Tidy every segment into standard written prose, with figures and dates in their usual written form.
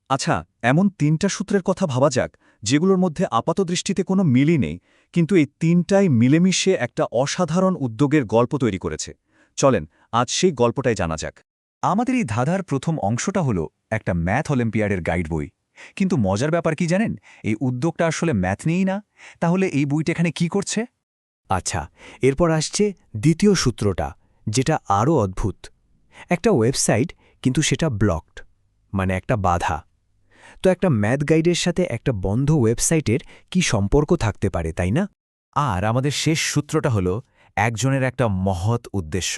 আচ্ছা, এমন ৩টা সূত্রের কথা ভাবা যাক যেগুলোর মধ্যে আপাতদৃষ্টিতে কোনো মিলই নেই, কিন্তু এই ৩টাই মিলেমিশে একটা অসাধারণ উদ্যোগের গল্প তৈরি করেছে। চলেন আজ সেই গল্পটাই জানা যাক। আমাদের এই ধাঁধার প্রথম অংশটা হলো একটা ম্যাথ অলিম্পিয়াডের গাইড বই। কিন্তু মজার ব্যাপার কি জানেন, এই উদ্যোগটা আসলে ম্যাথ নিয়েই না। তাহলে এই বইটা এখানে কি করছে? আচ্ছা, এরপর আসছে দ্বিতীয় সূত্রটা, যেটা আরও অদ্ভুত। একটা ওয়েবসাইট, কিন্তু সেটা ব্লকড, মানে একটা বাধা। তো একটা ম্যাথ গাইডের সাথে একটা বন্ধ ওয়েবসাইটের কি সম্পর্ক থাকতে পারে, তাই না? আর আমাদের শেষ সূত্রটা হলো একজনের একটা মহৎ উদ্দেশ্য।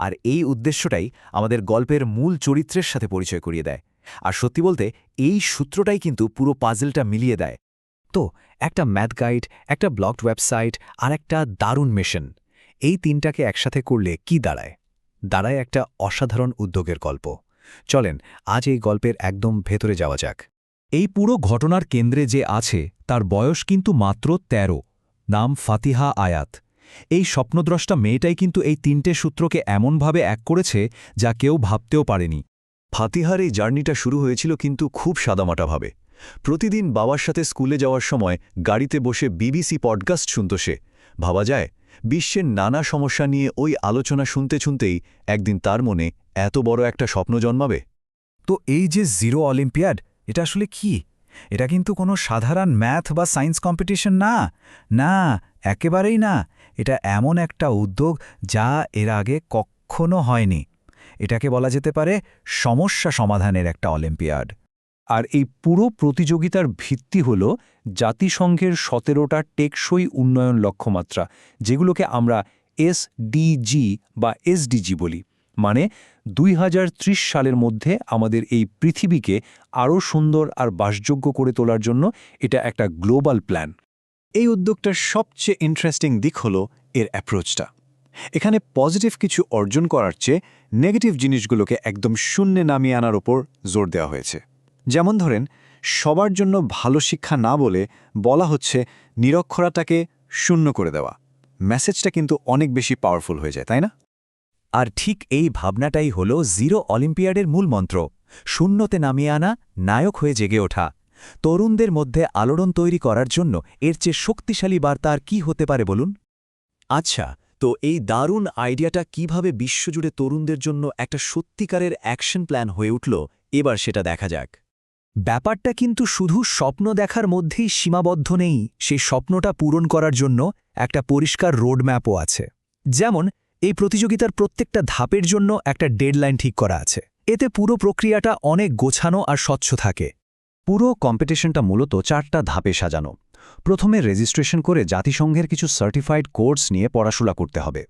আর এই উদ্দেশ্যটাই আমাদের গল্পের মূল চরিত্রের সাথে পরিচয় করিয়ে দেয়। আর সত্যি বলতে এই সূত্রটাই কিন্তু পুরো পাজলটা মিলিয়ে দেয়। তো একটা ম্যাথ গাইড, একটা ব্লকড ওয়েবসাইট আর একটা দারুণ মিশন, এই তিনটাকে একসাথে করলে কি দাঁড়ায়? দাঁড়ায় একটা অসাধারণ উদ্যোগের গল্প। চলেন আজ এই গল্পের একদম ভেতরে যাওয়া যাক। এই পুরো ঘটনার কেন্দ্রে যে আছে তার বয়স কিন্তু মাত্র ১৩, নাম ফাতিহা আয়াত। এই স্বপ্নদ্রষ্টা মেয়েটাই কিন্তু এই ৩টে সূত্রকে এমনভাবে এক করেছে যা কেউ ভাবতেও পারেনি। ফাতিহার এই জার্নিটা শুরু হয়েছিল কিন্তু খুব সাদামাটাভাবে। প্রতিদিন বাবার সাথে স্কুলে যাওয়ার সময় গাড়িতে বসে বিবিসি পডকাস্ট শুনত সে। ভাবা যায়, বিশ্বের নানা সমস্যা নিয়ে ওই আলোচনা শুনতে শুনতেই একদিন তার মনে এত বড় একটা স্বপ্ন জন্মাবে। তো এই যে জিরো অলিম্পিয়াড, এটা আসলে কি? এটা কিন্তু কোনো সাধারণ ম্যাথ বা সায়েন্স কম্পিটিশন না। না, একেবারেই না। এটা এমন একটা উদ্যোগ যা এর আগে কখনো হয়নি। এটাকে বলা যেতে পারে সমস্যা সমাধানের একটা অলিম্পিয়াড। আর এই পুরো প্রতিযোগিতার ভিত্তি হল জাতিসংঘের ১৭টা টেকসই উন্নয়ন লক্ষ্যমাত্রা, যেগুলোকে আমরা এসডিজি বা এসডিজি বলি। মানে ২০৩০ সালের মধ্যে আমাদের এই পৃথিবীকে আরও সুন্দর আর বাসযোগ্য করে তোলার জন্য এটা একটা গ্লোবাল প্ল্যান। এই উদ্যোগটার সবচেয়ে ইন্টারেস্টিং দিক হলো এর অ্যাপ্রোচটা। এখানে পজিটিভ কিছু অর্জন করার চেয়ে নেগেটিভ জিনিসগুলোকে একদম শূন্যে নামিয়ে আনার ওপর জোর দেওয়া হয়েছে। যেমন ধরেন, সবার জন্য ভালো শিক্ষা না বলে বলা হচ্ছে নিরক্ষরতাকে শূন্য করে দেওয়া। মেসেজটা কিন্তু অনেক বেশি পাওয়ারফুল হয়ে যায়, তাই না? আর ঠিক এই ভাবনাটাই হল জিরো অলিম্পিয়াডের মূল মন্ত্র। শূন্যতে নামিয়ে আনা, নায়ক হয়ে জেগে ওঠা। তরুণদের মধ্যে আলোড়ন তৈরি করার জন্য এর চেয়ে শক্তিশালী বার্তা আর কি হতে পারে বলুন? আচ্ছা, তো এই দারুণ আইডিয়াটা কিভাবে বিশ্বজুড়ে তরুণদের জন্য একটা সত্যিকারের অ্যাকশন প্ল্যান হয়ে উঠল, এবার সেটা দেখা যাক। ব্যাপারটা কিন্তু শুধু স্বপ্ন দেখার মধ্যেই সীমাবদ্ধ নেই। সেই স্বপ্নটা পূরণ করার জন্য একটা পরিষ্কার রোডম্যাপও আছে। যেমন এই প্রতিযোগিতার প্রত্যেকটা ধাপের জন্য একটা ডেডলাইন ঠিক করা আছে। এতে পুরো প্রক্রিয়াটা অনেক গোছানো আর স্বচ্ছ থাকে। পুরো কম্পিটিশনটা মূলত ৪টা ধাপে সাজানো। প্রথমে রেজিস্ট্রেশন করে জাতিসংঘের কিছু সার্টিফাইড কোর্স নিয়ে পড়াশোনা করতে হবে।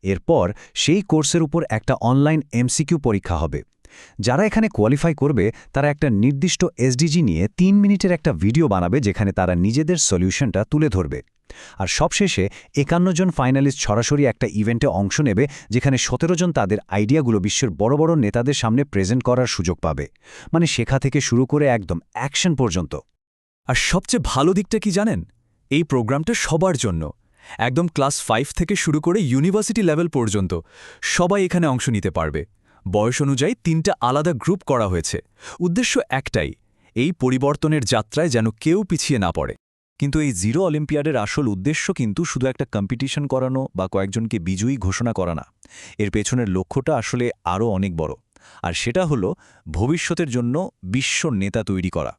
এরপর সেই কোর্সের উপর একটা অনলাইন এমসিকিউ পরীক্ষা হবে। যারা এখানে কোয়ালিফাই করবে তারা একটা নির্দিষ্ট এসডিজি নিয়ে ৩ মিনিটের একটা ভিডিও বানাবে, যেখানে তারা নিজেদের সলিউশনটা তুলে ধরবে। আর সবশেষে ৫১ জন ফাইনালিস্ট সরাসরি একটা ইভেন্টে অংশ নেবে, যেখানে ১৭ জন তাদের আইডিয়াগুলো বিশ্বের বড় বড় নেতাদের সামনে প্রেজেন্ট করার সুযোগ পাবে। মানে শেখা থেকে শুরু করে একদম অ্যাকশন পর্যন্ত। আর সবচেয়ে ভালো দিকটা কি জানেন? এই প্রোগ্রামটা সবার জন্য, একদম ক্লাস ৫ থেকে শুরু করে ইউনিভার্সিটি লেভেল পর্যন্ত সবাই এখানে অংশ নিতে পারবে। বয়স অনুযায়ী ৩টা আলাদা গ্রুপ করা হয়েছে। উদ্দেশ্য একটাই, এই পরিবর্তনের যাত্রায় যেন কেউ পিছিয়ে না পড়ে। কিন্তু এই জিরো অলিম্পিয়াডের আসল উদ্দেশ্য কিন্তু শুধু একটা কম্পিটিশন করানো বা কয়েকজনকে বিজয়ী ঘোষণা করা না। এর পেছনের লক্ষ্যটা আসলে আরও অনেক বড়। আর সেটা হলো ভবিষ্যতের জন্য বিশ্ব নেতা তৈরি করা।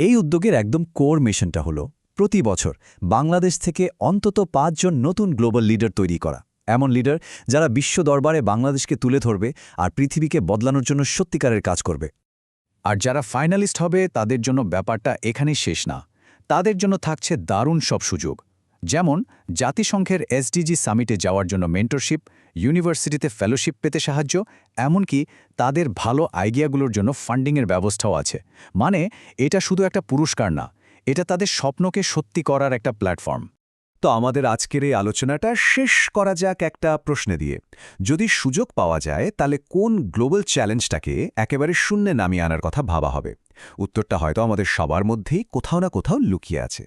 এই উদ্যোগের একদম কোর মিশনটা হলো প্রতি বছর বাংলাদেশ থেকে অন্তত ৫ জন নতুন গ্লোবাল লিডার তৈরি করা। এমন লিডার যারা বিশ্ব দরবারে বাংলাদেশকে তুলে ধরবে আর পৃথিবীকে বদলানোর জন্য সত্যিকারের কাজ করবে। আর যারা ফাইনালিস্ট হবে তাদের জন্য ব্যাপারটা এখানেই শেষ না। তাদের জন্য থাকছে দারুণ সব সুযোগ। যেমন জাতিসংঘের এসডিজি সামিটে যাওয়ার জন্য মেন্টরশিপ, ইউনিভার্সিটিতে ফেলোশিপ পেতে সাহায্য, এমনকি তাদের ভালো আইডিয়াগুলোর জন্য ফান্ডিংয়ের ব্যবস্থাও আছে। মানে এটা শুধু একটা পুরস্কার না, এটা তাদের স্বপ্নকে সত্যি করার একটা প্ল্যাটফর্ম। তো আমাদের আজকের এই আলোচনাটা শেষ করা যাক একটা প্রশ্নে দিয়ে। যদি সুযোগ পাওয়া যায়, তাহলে কোন গ্লোবাল চ্যালেঞ্জটাকে একেবারে শূন্যে নামিয়ে আনার কথা ভাবা হবে? উত্তরটা হয়তো আমাদের সবার মধ্যেই কোথাও না কোথাও লুকিয়ে আছে।